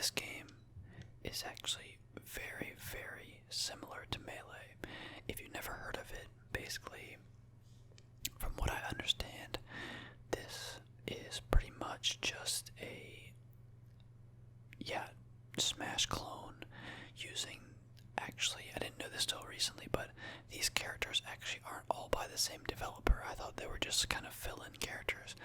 this game is actually very, very similar to Melee. If you've never heard of it, basically, from what I understand, this is pretty much just a, Smash clone using, actually, I didn't know this till recently, but these characters actually aren't all by the same developer. I thought they were just kind of fill-in characters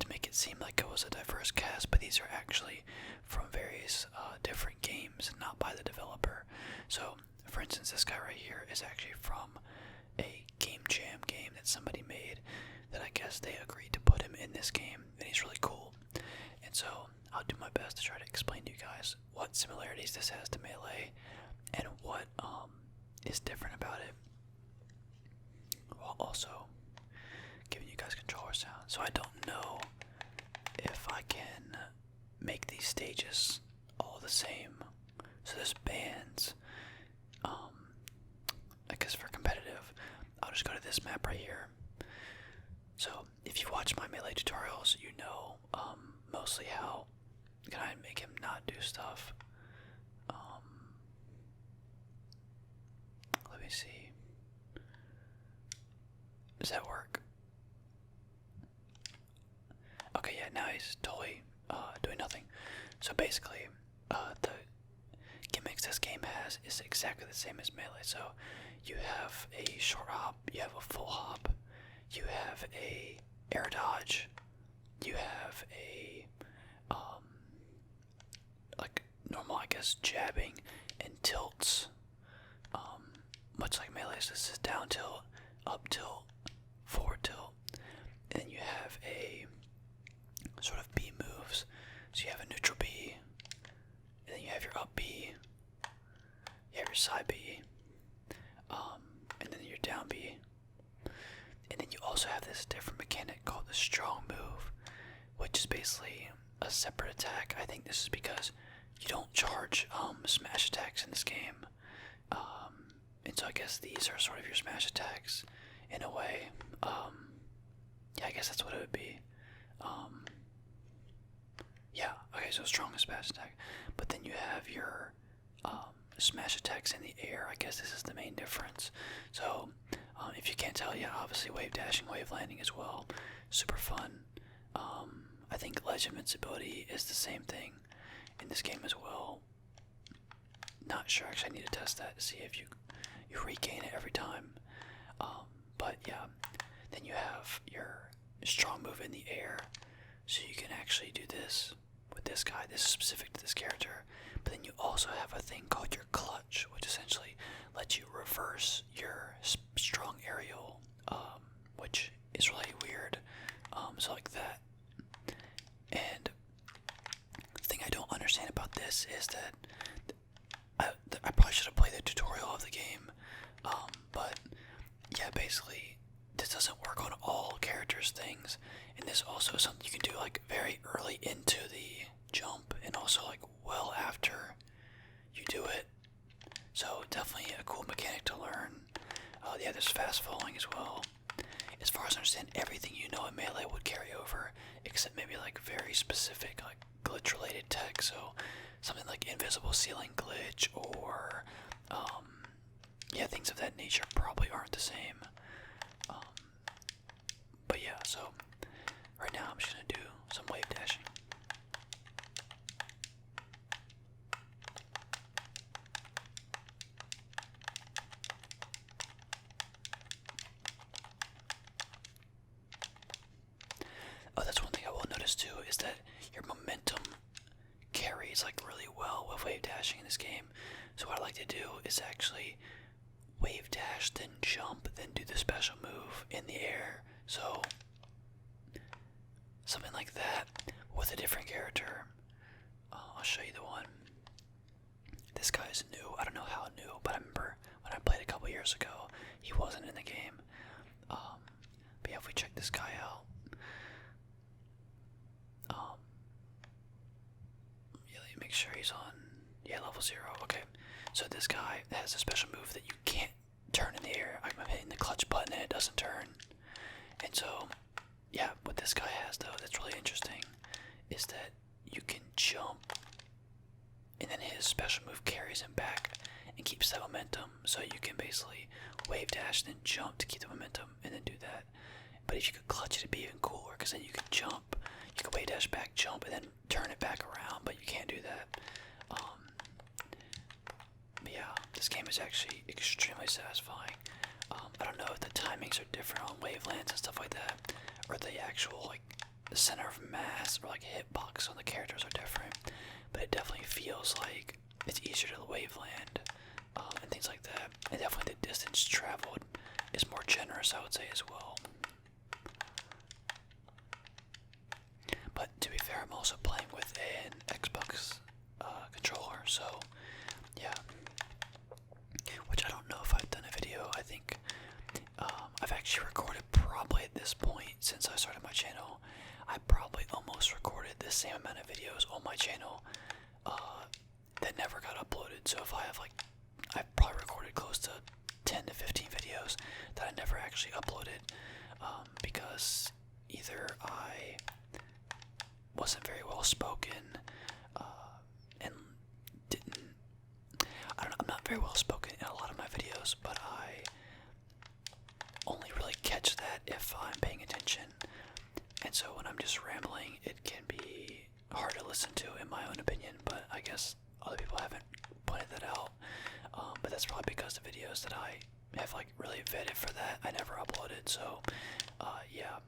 to make it seem like it was a diverse cast, but these are actually from various different games, not by the developer. So, for instance, this guy right here is actually from a Game Jam game that somebody made that I guess they agreed to put him in this game, and he's really cool. And so I'll do my best to try to explain to you guys what similarities this has to Melee and what is different about it, while also giving you guys controller sound. So I don't know if I can make these stages all the same. So there's bands. I guess for competitive, I'll just go to this map right here. So if you watch my Melee tutorials, you know mostly how can I make him not do stuff. Let me see. Does that work? Okay, yeah, now he's totally doing nothing. So basically, the gimmicks this game has is exactly the same as Melee. So you have a short hop, you have a full hop, you have a air dodge, you have a like normal, I guess, jabbing and tilts. Much like Melee, so this is down tilt, up tilt, forward tilt, and then you have a sort of B moves. So you have a neutral B, and then you have your up B, you have your side B, and then your down B. And then you also have this different mechanic called the strong move, which is basically a separate attack. I think this is because you don't charge smash attacks in this game. And so I guess these are sort of your smash attacks in a way. Yeah, I guess that's what it would be. Yeah, okay, so strong smash attack. But then you have your smash attacks in the air. I guess this is the main difference. So if you can't tell, yeah, obviously wave dashing, wave landing as well. Super fun. I think Ledge Invincibility is the same thing in this game as well. Not sure, actually I need to test that to see if you regain it every time. But yeah, then you have your strong move in the air, so you can actually do this with this guy. This is specific to this character. But then you also have a thing called your clutch, which essentially lets you reverse your strong aerial, which is really weird. So like that. And the thing I don't understand about this is that I probably should have played the tutorial of the game, but yeah, basically this doesn't work on all characters' things, and this also is something you can do like very early into the jump and also like well after you do it. So definitely a cool mechanic to learn. Yeah, there's fast falling as well. As far as I understand, everything you know in Melee would carry over, except maybe like very specific like glitch related tech. So something like invisible ceiling glitch or yeah, things of that nature probably aren't the same. But yeah, so right now I'm just gonna do some wave dashing. Oh, that's one thing I will notice too, is that your momentum carries like really well with wave dashing in this game. So what I like to do is actually wave dash, then jump, then do the special move in the air. So something like that with a different character. I'll show you the one. This guy's new. I don't know how new, but I remember when I played a couple years ago, he wasn't in the game. But yeah, if we check this guy out, yeah, let me make sure he's on, yeah, level 0. Okay, so this guy has a special move that you can't turn in the air. I'm hitting the clutch button and it doesn't turn. And so, yeah, what this guy has though that's really interesting is that you can jump his special move carries him back and keeps that momentum. So you can basically wave dash and then jump to keep the momentum and then do that. But if you could clutch it, it'd be even cooler because then you could jump. You could wave dash back, jump, and then turn it back around, but you can't do that. But yeah, this game is actually extremely satisfying. I don't know if the timings are different on wavelands and stuff like that, or the actual like the center of mass or like hitbox on the characters are different, but it definitely feels like it's easier to waveland and things like that. And definitely the distance traveled is more generous, I would say, as well. But to be fair, I'm also playing with an Xbox controller, so yeah. Which I don't know if I've done a video. I think I've actually recorded probably at this point since I started my channel. I probably almost recorded the same amount of videos on my channel that never got uploaded. So if I have like, I've probably recorded close to 10 to 15 videos that I never actually uploaded because either I wasn't very well spoken and didn't, I don't know, I'm not very well spoken in a lot of my videos, but I only really catch that if I'm paying attention. And so when I'm just rambling, it can be hard to listen to in my own opinion, but I guess other people haven't pointed that out. But that's probably because the videos that I have like really vetted for that, I never uploaded, so yeah.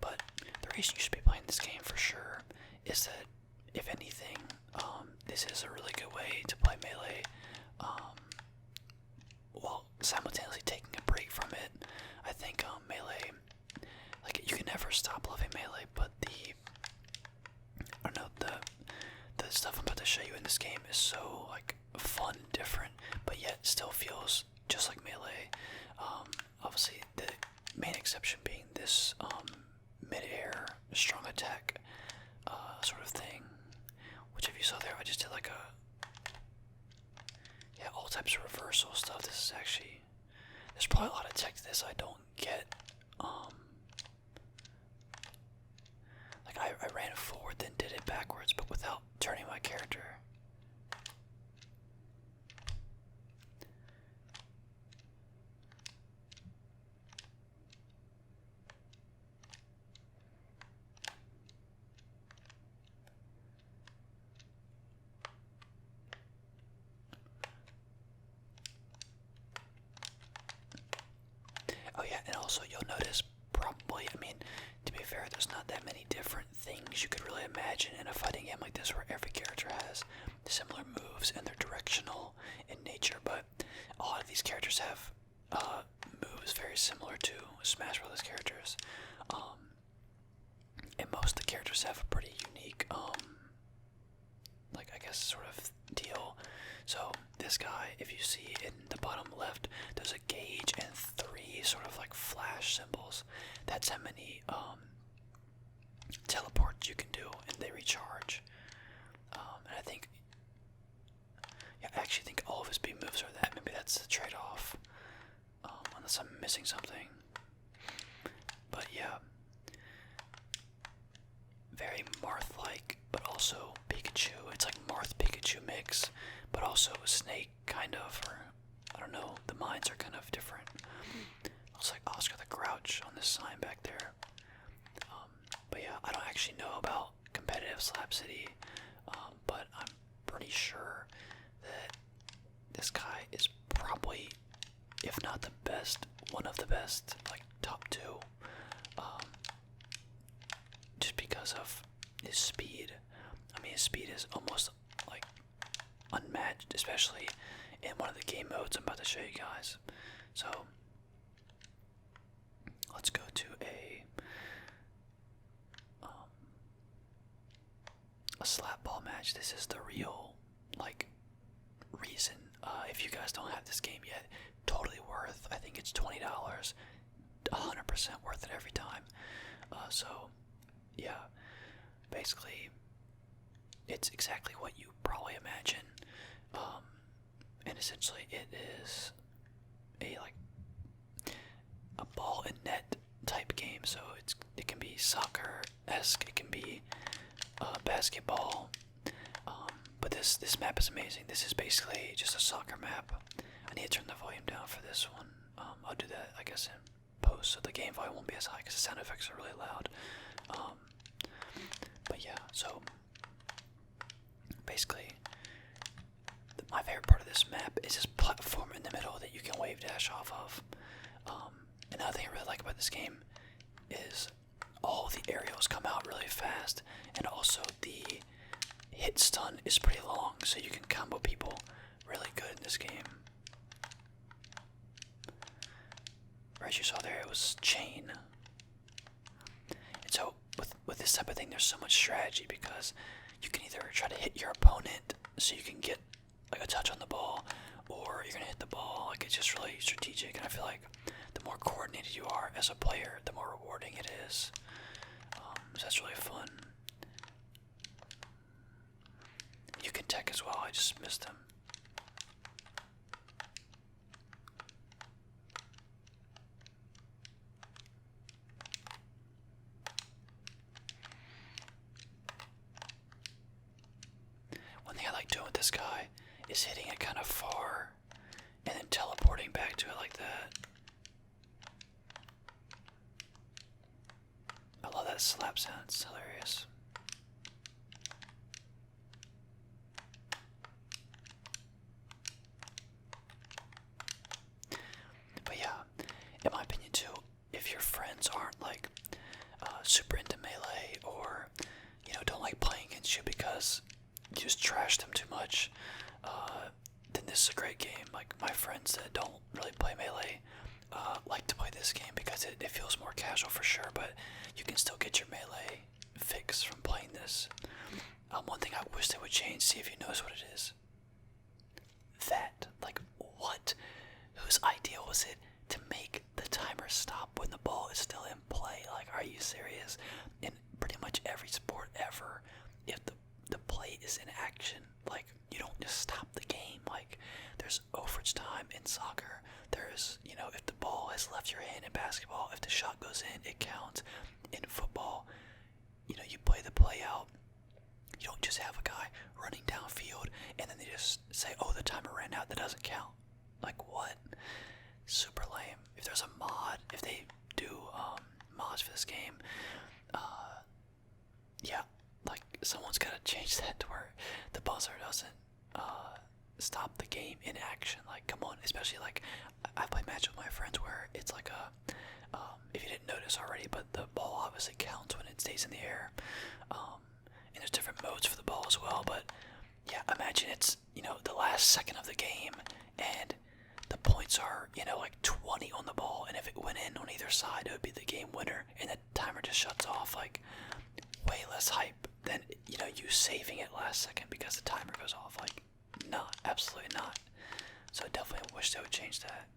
But the reason you should be playing this game for sure is that, if anything, this is a really good way to play Melee while simultaneously taking a break from it. I think Melee, like, you can never stop loving Melee, but I don't know, the stuff I'm about to show you in this game is so like fun and different, but yet still feels just like Melee. Obviously the main exception being this mid-air strong attack sort of thing, which if you saw there, I just did like all types of reversal stuff. This is actually, there's probably a lot of tech to this I don't get. Like I ran forward then did it backwards, but without turning my character. Oh yeah, and also you'll notice probably, I mean, to be fair, there's not that many different things you could really imagine in a fighting game like this where every character has similar moves and they're directional in nature, but a lot of these characters have moves very similar to Smash Bros. Characters. And most of the characters have a pretty unique, like, I guess, sort of deal. So this guy, if you see in the bottom left, there's a gauge and 3 sort of like flash symbols. That's how many teleports you can do, and they recharge. And I think, yeah, I actually think all of his B moves are that. Maybe that's the trade-off, unless I'm missing something. But yeah, very Marth-like, but also Pikachu. It's like Marth-Pikachu mix, but also Snake, kind of, or I don't know, the minds are kind of different. Looks like Oscar the Grouch on this sign back there. But yeah, I don't actually know about competitive Slap City, but I'm pretty sure that this guy is probably, if not the best, one of the best, like top 2, just because of his speed. I mean, his speed is almost like unmatched, especially in one of the game modes I'm about to show you guys. So let's go to a slap ball match. This is the real, like, reason. If you guys don't have this game yet, totally worth. I think it's $20, 100% worth it every time. So yeah, basically it's exactly what you probably imagine, and essentially it is a ball and net type game. So it can be soccer, esque. It can be basketball. But this map is amazing. This is basically just a soccer map. I need to turn the volume down for this one. I'll do that, I guess, in post, so the game volume won't be as high because the sound effects are really loud. But yeah, so basically, my favorite part of this map is this platform in the middle that you can wave dash off of. Another thing I really like about this game is all the aerials come out really fast, and also the hit stun is pretty long, so you can combo people really good in this game. As you saw there, it was chain. And so with this type of thing, there's so much strategy because you can either try to hit your opponent so you can get like a touch on the ball, or you're gonna hit the ball. Like, it's just really strategic, and I feel like the more coordinated you are as a player, the more rewarding it is. So that's really fun. You can tech as well. I just missed him. One thing I like doing with this guy is hitting it kind of far and then teleporting back to it like that. I love that slap sound, it's hilarious. But yeah, in my opinion too, if your friends aren't like super into Melee, or don't like playing against you because you just trash them too much, then this is a great game. Like, my friends that don't really play Melee like to play this game because it feels more casual for sure, but you can still get your Melee fix from playing this. One thing I wish they would change, see if you notice what it is. That, like, what? Whose idea was it to make the timer stop when the ball is still in play? Like, are you serious? In pretty much every sport ever, if the play is in action, like, you don't just stop the game. Like, there's overage time in soccer. There's, if the ball has left your hand in basketball, if the shot goes in, it counts. In football, you play the play out. You don't just have a guy running downfield and then they just say, oh, the timer ran out, that doesn't count. Like, what? Super lame. If there's a mod, if they do mods for this game, yeah, like, someone's gotta change that to where the buzzer doesn't stop the game in action. Like, come on. Especially, like, I play match with my friends where it's like if you didn't notice already, but the ball obviously counts when it stays in the air. And there's different modes for the ball as well, but yeah, imagine it's, the last second of the game, and the points are, like 20 on the ball, and if it went in on either side, it would be the game winner, and the timer just shuts off. Like, way less hype than, you saving it last second because the timer goes off. Like, not, absolutely not. So I definitely wish they would change that.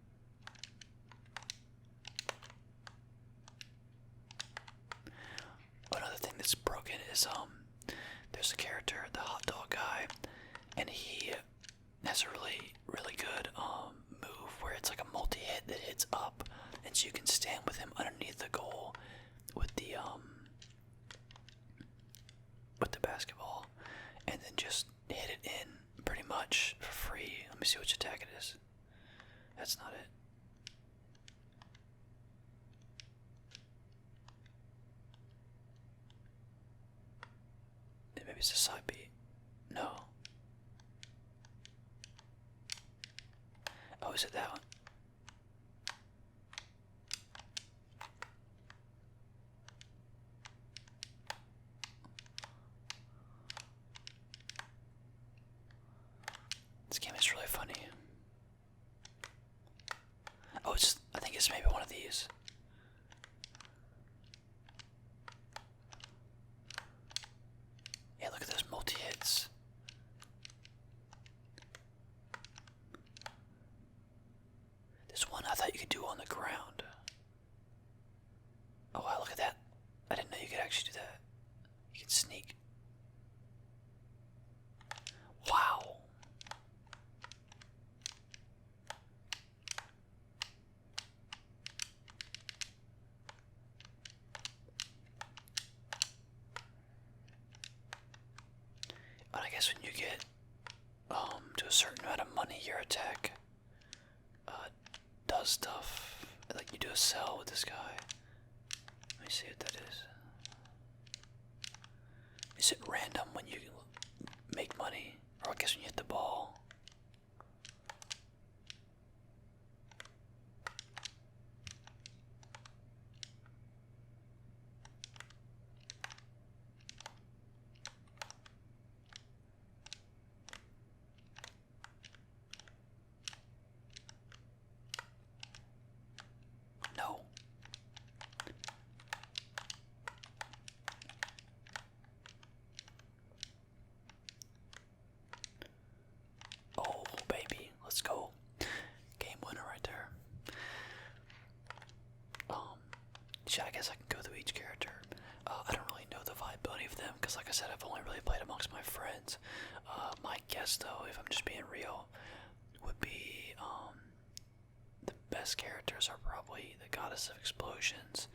Another thing that's broken is, there's a character, the hot dog guy, and he has a really, really good move where it's like a multi-hit that hits up, and so you can stand with him underneath the goal with the basketball, and then just hit it in pretty much for free. Let me see which attack it is. That's not it. Maybe it's a side beat. No. Oh, is it that one? This game is really funny. Oh, I think it's maybe one of these. Yeah, look at those multi-hits. guess when you get to a certain amount of money, your attack does stuff. Like you do a sell with this guy. Let me see what that is. Is it random when you make money? Or I guess when you hit the ball. No. Oh, baby. Let's go. Game winner right there. Yeah, I guess I can go through each character. I don't really know the viability of them because, like I said, I've only really played amongst my friends. My guess, though, if I'm just being real, would be the best characters are probably the Goddess of Explosions,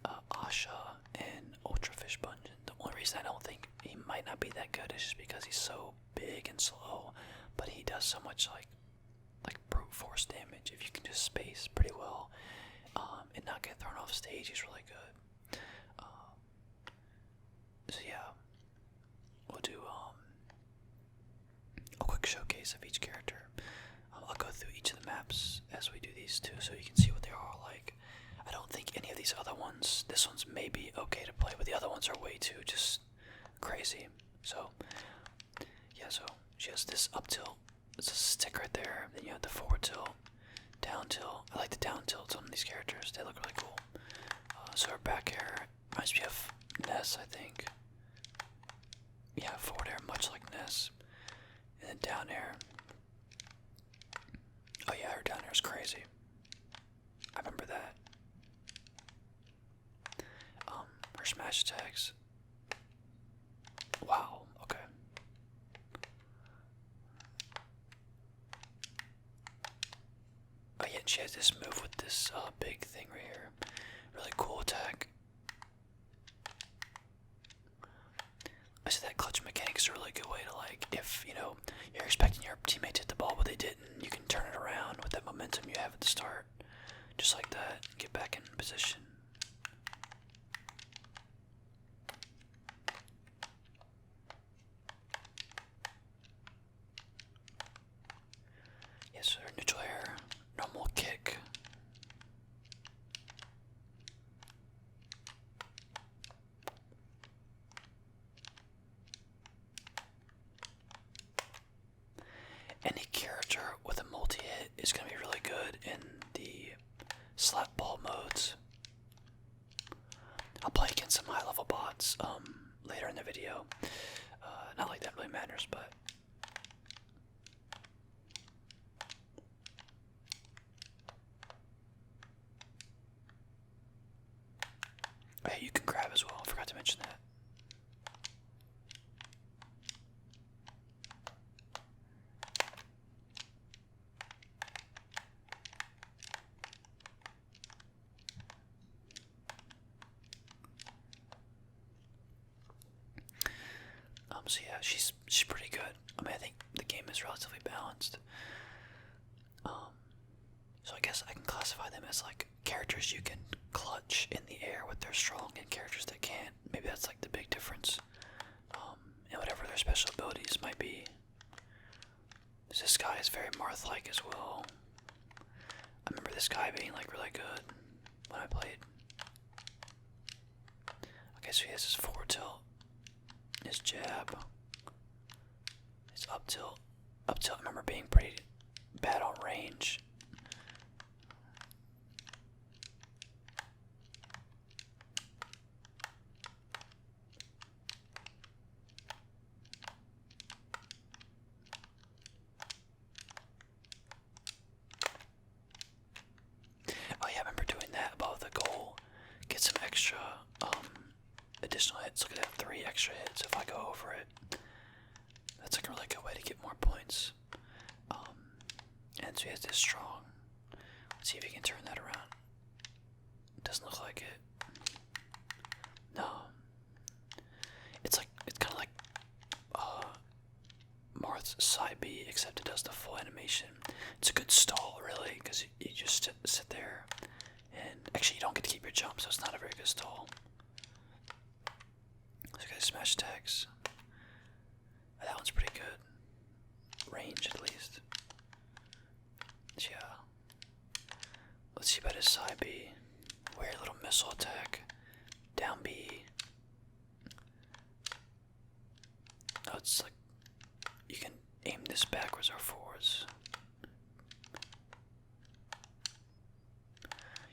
Asha, and Ultra Fish Bungeon. The only reason I don't think he might not be that good is just because he's so big and slow, but he does so much like brute force damage. If you can just space pretty well and not get thrown off stage, he's really good. So yeah, we'll do a quick showcase of each character. I'll go through each of the maps as we do these two so you can see what they are like. I don't think any of these other ones, this one's maybe okay to play, but the other ones are way too just crazy. So yeah, so she has this up tilt, it's a stick right there, then you have the forward tilt, down tilt. I like the down tilts on these characters, they look really cool. So her back air reminds me of Ness, I think. Yeah, forward air much like Ness. And then down air. Oh yeah, her down air is crazy. I remember that. Her smash attacks. Wow, okay. Oh yeah, she has this move with this big thing right here. Really cool attack. I said that clutch mechanic is a really good way to, like, if, you know, you're expecting your teammate to hit the ball but they didn't, you can turn it around with that momentum you have at the start. Just like that, get back in position. Yes, sir. Neutral air, normal kick. Any character with a multi-hit is going to be really good in the slap ball modes. I'll play against some high level bots later in the video. Not like that really matters, but hey, you can grab as well. I forgot to mention that. So yeah, she's pretty good. I mean, I think the game is relatively balanced. So I guess I can classify them as like characters you can clutch in the air with their strong and characters that can't. Maybe that's like the big difference. And whatever their special abilities might be. This guy is very Marth-like as well. I remember this guy being like really good when I played. Okay, so he has his forward tilt, his jab, his up tilt. Up tilt I remember being pretty bad on range. Oh yeah, I remember doing that above the goal. Get some extra additional hits. Look at that, 3 extra hits if I go over it. That's like a really good way to get more points. And so he has this strong. Let's see if he can turn that around. Doesn't look like it. No. It's kind of like it's side B, except it does the full animation. It's a good stall, really, because you just sit there, and actually you don't get to keep your jump, so it's not a very good stall. So you guys smash attacks. That one's pretty good. Range, at least. Yeah. Let's see about his side B. Weird little missile attack. Down B. Oh, it's like you can aim this backwards or forwards.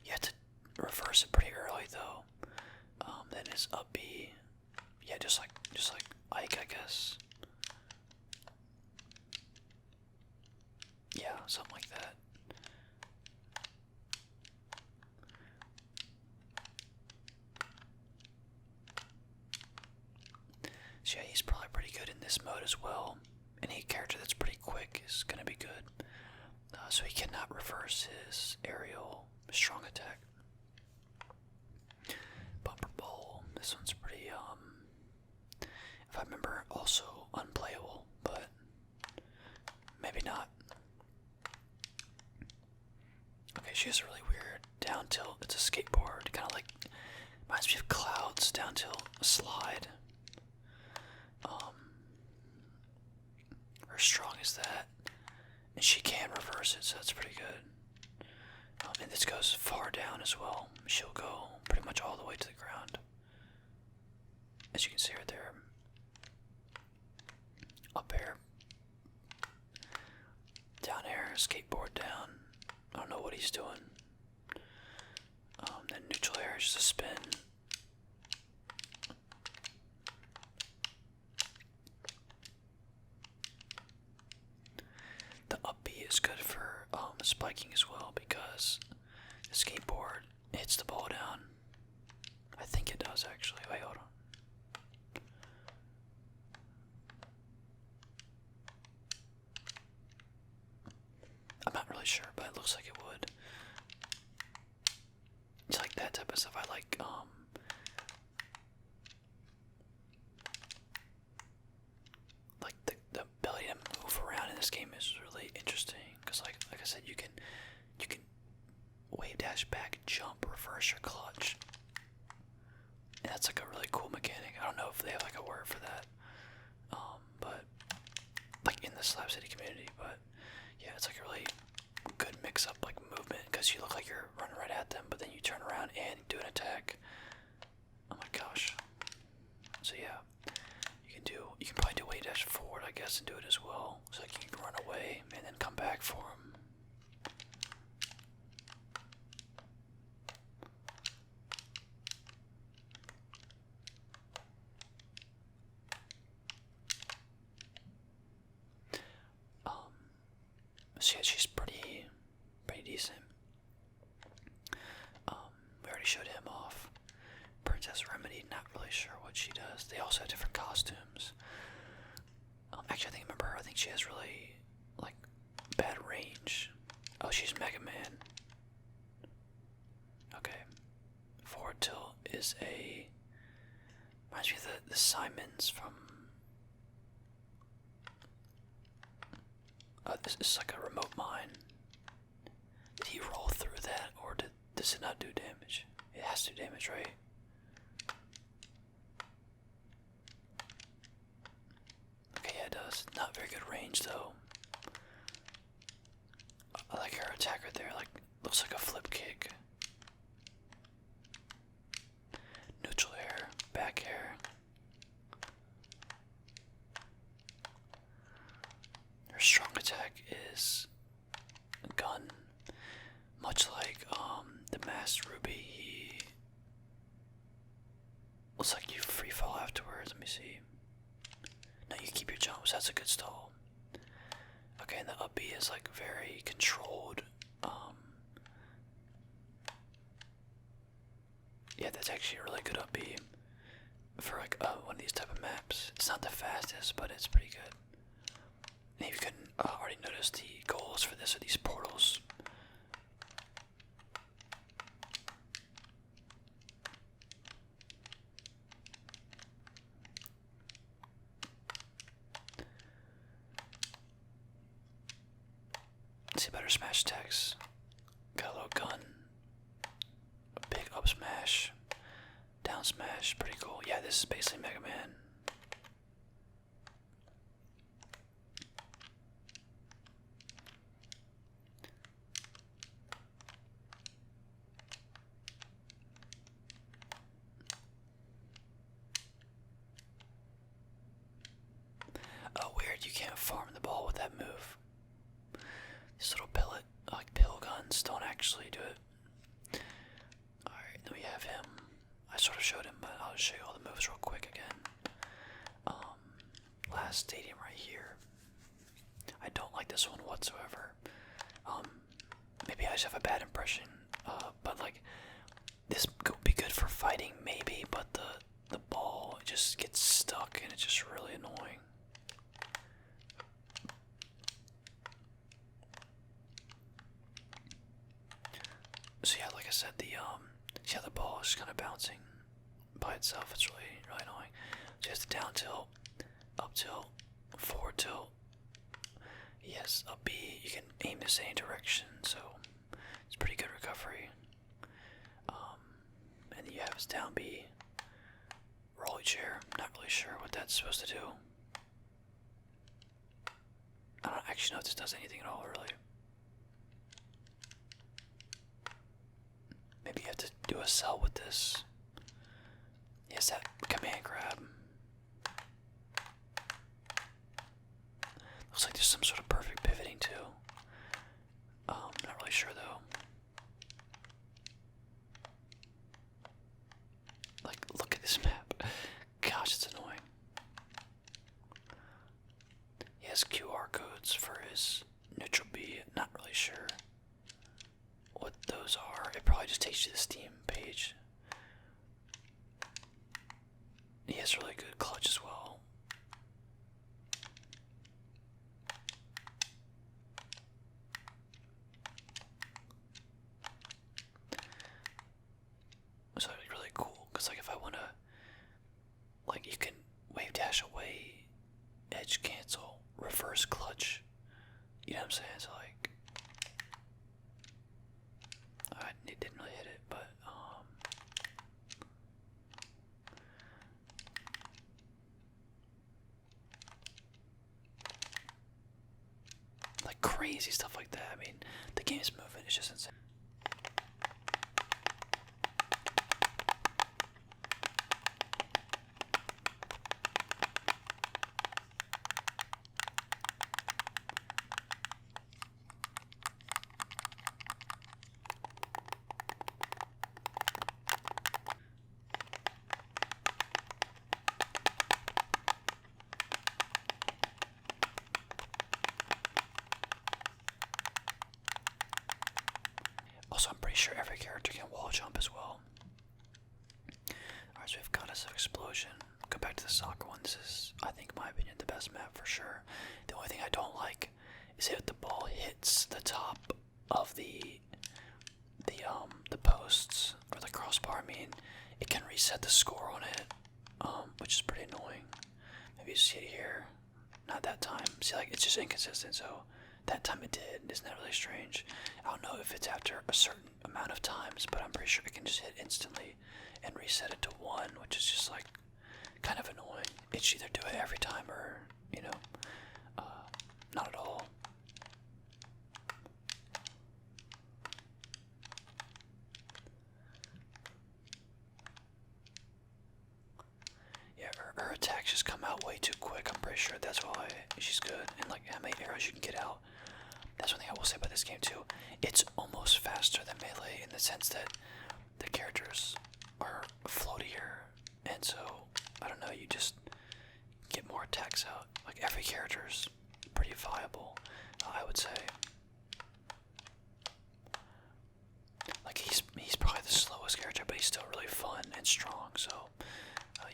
You have to reverse it pretty early though. Then it's up B. Yeah, just like Ike, I guess. Yeah, something like that. So yeah, he's probably pretty good in this mode as well. Any character that's pretty quick is gonna be good. So he cannot reverse his aerial strong attack. Bumper Bowl. This one's pretty if I remember, also unplayable, but maybe not. Okay, she has a really weird down tilt. It's a skateboard, kind of like reminds me of Cloud's down tilt slide. Her strong is that, and she can reverse it, so that's pretty good. And this goes far down as well. She'll go pretty much all the way to the ground, as you can see right there. Up air, down air, skateboard down. I don't know what he's doing. Then neutral air is just a spin. The up B is good for spiking as well because the skateboard hits the ball down. I think it does actually. Wait, hold on. I'm not really sure, but it looks like it would. It's like that type of stuff. I like the ability to move around in this game is really interesting because like I said, you can wave dash back, jump, reverse your clutch. And that's like a really cool mechanic. I don't know if they have like a word for that, but like in the Slab City community. But yeah, it's like a really good mix-up like movement because you look like you're running right at them, but then you turn around and do an attack. Oh my gosh! So yeah, you can probably do wave dash forward, I guess, and do it as well. So like you can run away and then come back for them. So yeah, she's pretty decent. We already showed him off. Princess Remedy, not really sure what she does. They also have different costumes. Actually, I think she has really like bad range. Oh, she's Mega Man. Okay. Forward tilt is reminds me of the Simons from. This is like a remote mine. Did he roll through that, or does it not do damage? It has to do damage, right? Okay, yeah, it does. Not very good range, though. I like her attack right there. Like, looks like a flip kick. Neutral air, back air. Her strong attack is a gun. Much like the Masked Ruby, he looks like you free fall afterwards. Let me see. No, you keep your jumps. That's a good stall. Okay, and the up B is like very controlled. Yeah, that's actually a really good up B for like one of these type of maps. It's not the fastest, but it's pretty good. And if you couldn't already notice, the goals for this are these portals. Let's see better smash attacks. Got a little gun. A big up smash. Down smash. Pretty cool. Yeah, this is basically Mega Man. Oh, weird, you can't farm the ball with that move. These little pellet, like pill guns, don't actually do it. Alright, then we have him. I sort of showed him, but I'll show you all the moves real quick again. Last stadium right here. I don't like this one whatsoever. Maybe I just have a bad impression, but like, this could be good for fighting, maybe, but the ball just gets stuck and it's just really annoying. So yeah, like I said, see how the ball is kind of bouncing by itself. It's really annoying. So you have the down tilt, up tilt, forward tilt. Yes, up B. You can aim this any direction, so it's pretty good recovery. And then you have his down B, rolly chair. Not really sure what that's supposed to do. I don't actually know if this does anything at all, really. Maybe you have to do a cell with this. Yes, that command grab. Looks like there's some sort of perfect pivoting too. Not really sure though. Like, look at this map. Gosh, it's annoying. He has QR codes for his neutral B. Not really sure what those are. It probably just takes you to the Steam page. He has really good clutch as well. So it'd be really cool, because like if I wanna, like, you can wave dash away, edge cancel, reverse clutch. You know what I'm saying? So like, I didn't really hit it, but like crazy stuff like that. I mean, the game's movement is just insane. Also, I'm pretty sure every character can wall jump as well. Alright, so we've Goddess of Explosion. Go back to the soccer one. This is, I think, in my opinion, the best map for sure. The only thing I don't like is if the ball hits the top of the posts or the crossbar. I mean, it can reset the score on it, which is pretty annoying. Maybe you see it here. Not that time. See, like, it's just inconsistent. So that time it did. Isn't that really strange? I don't know if it's after a certain amount of times, but I'm pretty sure it can just hit instantly and reset it to 1, which is just like kind of annoying. It should either do it every time or, you know, not at all. Yeah, her attacks just come out way too quick. I'm pretty sure that's why she's good. And like how many arrows you can get out. That's one thing I will say about this game too. It's almost faster than Melee in the sense that the characters are floatier, and so I don't know. You just get more attacks out. Like every character's pretty viable, I would say. Like he's probably the slowest character, but he's still really fun and strong. So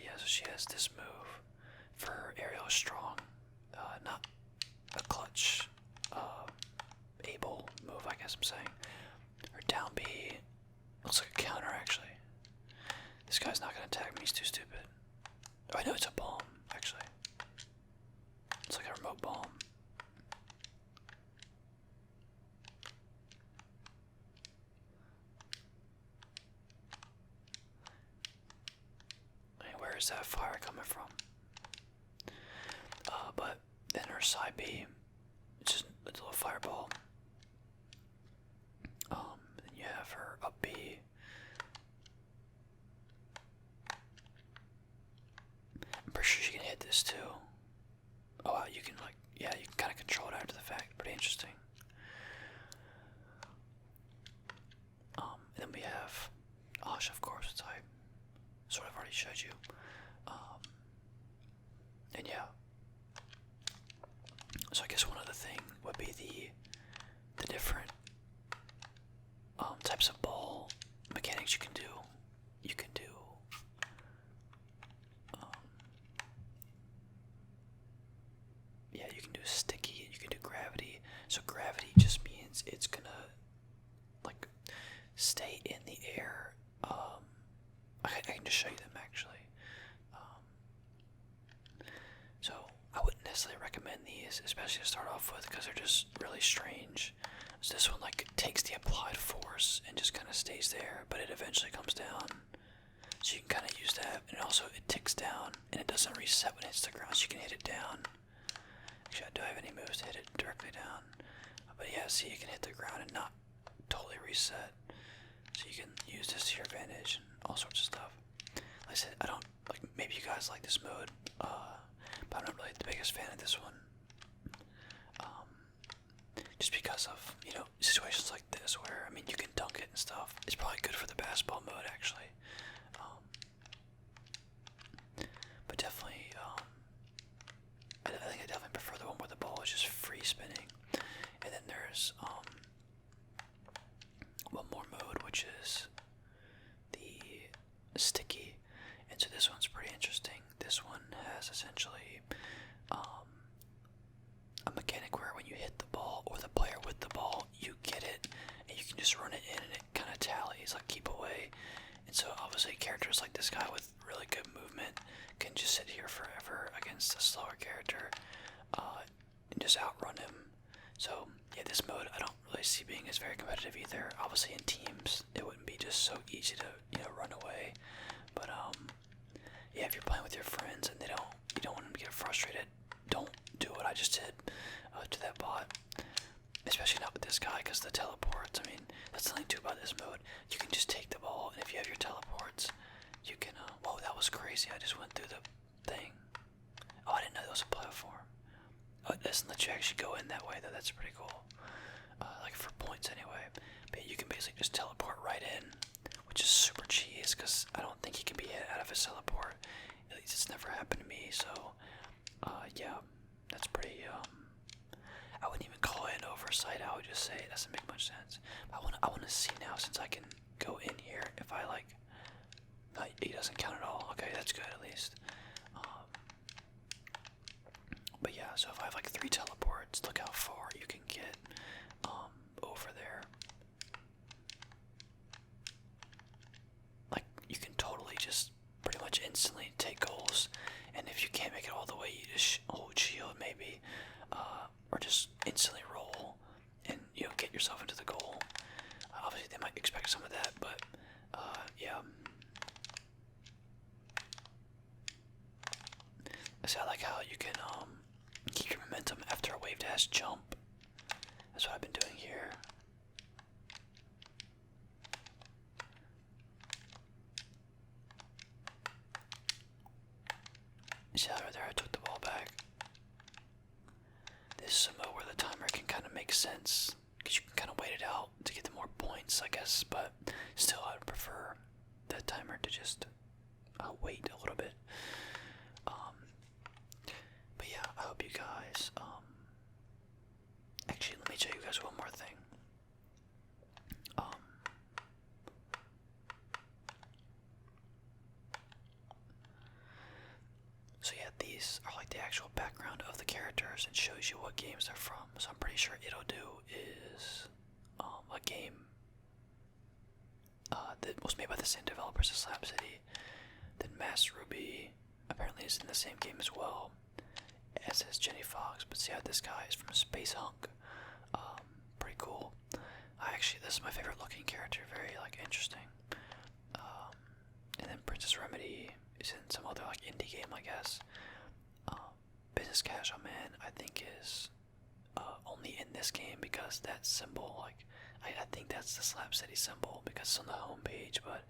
yeah, so she has this move for her aerial strong, not a clutch, able move, I guess I'm saying. Her down B looks like a counter actually. This guy's not gonna attack me, he's too stupid. Oh, I know it's a bomb, actually. It's like a remote bomb. where's that fire coming from? But then her side B, it's just a little fireball. Then you have her up B. I'm pretty sure she can hit this too. Oh wow, you can like, yeah, you can kind of control it after the fact. Pretty interesting. And then we have Ashe, of course, which I sort of already showed you. And yeah. So I guess one other thing would be the different types of ball mechanics you can do. You can do yeah, you can do sticky and you can do gravity. So gravity just means it's gonna like stay in the air. I can just show you them actually. So I wouldn't necessarily recommend these, especially to start off with, because they're just really strange. So this one like takes the applied force and just kind of stays there, but it eventually comes down. So you can kind of use that, and also it ticks down and it doesn't reset when it hits the ground. So you can hit it down. Actually, do I have any moves to hit it directly down? But yeah, see, you can hit the ground and not totally reset. So you can use this to your advantage and all sorts of stuff. Like I said, I don't like. Maybe you guys like this mode, but I'm not really the biggest fan of this one. Just because of, you know, situations like this where, I mean, you can dunk it and stuff. It's probably good for the basketball mode, actually. But definitely, I think I definitely prefer the one where the ball is just free spinning. And then there's one more mode, which is the sticky. And so this one's pretty interesting. This one has essentially a mechanic where when you hit the ball, or the player with the ball, you get it and you can just run it in and it kind of tallies, like keep away. And so obviously characters like this guy with really good movement can just sit here forever against a slower character and just outrun him. So yeah, this mode I don't really see being as very competitive either. Obviously in teams it wouldn't be just so easy to, you know, run away. But yeah, if you're playing with your friends and you don't want them to get frustrated, don't do what I just did to that bot. Especially not with this guy, because the teleports, I mean, that's the thing too about this mode. You can just take the ball, and if you have your teleports, you can, whoa, that was crazy. I just went through the thing. Oh, I didn't know there was a platform. Oh, it doesn't let you actually go in that way, though. That's pretty cool. Like for points anyway. But you can basically just teleport right in, which is super cheese, because I don't think he can be hit out of his teleport. At least it's never happened to me, so, yeah, that's pretty, I wouldn't even call it an oversight. I would just say it doesn't make much sense. But I want to see now, since I can go in here, if I like. He doesn't count at all. Okay, that's good at least. But yeah, so if I have like 3 teleports, look how far you can get over there. Like you can totally just pretty much instantly take goals, and if you can't make it all the way, you just hold shield maybe. Or just instantly roll and, you know, get yourself into the goal. Obviously they might expect some of that, but yeah. So I like how you can keep your momentum after a wave dash jump. That's what I've been doing here. See how right there I took the ball back. This is a mode where the timer can kind of make sense, because you can kind of wait it out to get the more points, I guess, but still I would prefer the timer to just wait a little bit. But yeah, I hope you guys, actually let me show you guys one more thing. So yeah, these are like the actual background of the characters and shows you what games they're from. So I'm pretty sure It'll is a game that was made by the same developers as Slap City. Then Mass Ruby apparently is in the same game as well, as is Jenny Fox. But see how this guy is from Space Hunk. Pretty cool. This is my favorite looking character. Very like interesting. And then Princess Remedy. is in some other like indie game, I guess. Business Casual Man, I think, is only in this game because that symbol, like, I think that's the Slap City symbol because it's on the home page, but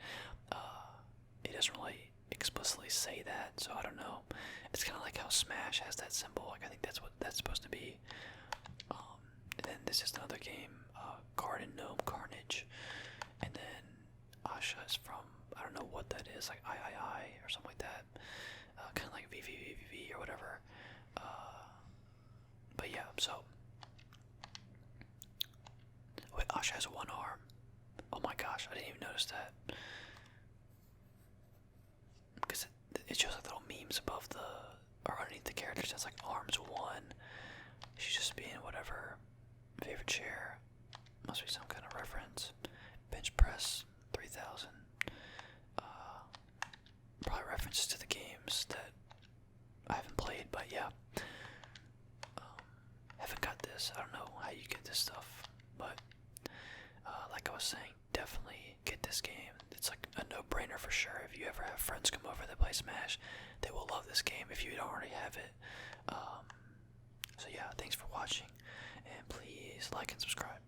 it doesn't really explicitly say that, so I don't know. It's kind of like how Smash has that symbol. Like, I think that's what that's supposed to be. And then this is another game, Garden Gnome Carnage, and then Asha is from, I don't know what that is, like III or something like that, kind of like VVVVV or whatever. But yeah, so wait, Asha has one arm. Oh my gosh, I didn't even notice that. Because it shows like little memes above the, or underneath the characters. That's like arms one. She's just being whatever. Favorite chair. Must be some kind of reference. Bench press 3000. Probably references to the games that I haven't played, but yeah. Haven't got this. I don't know how you get this stuff, but like I was saying, definitely get this game. It's like a no-brainer for sure. If you ever have friends come over that play Smash, they will love this game if you don't already have it. So yeah, thanks for watching, and please like and subscribe.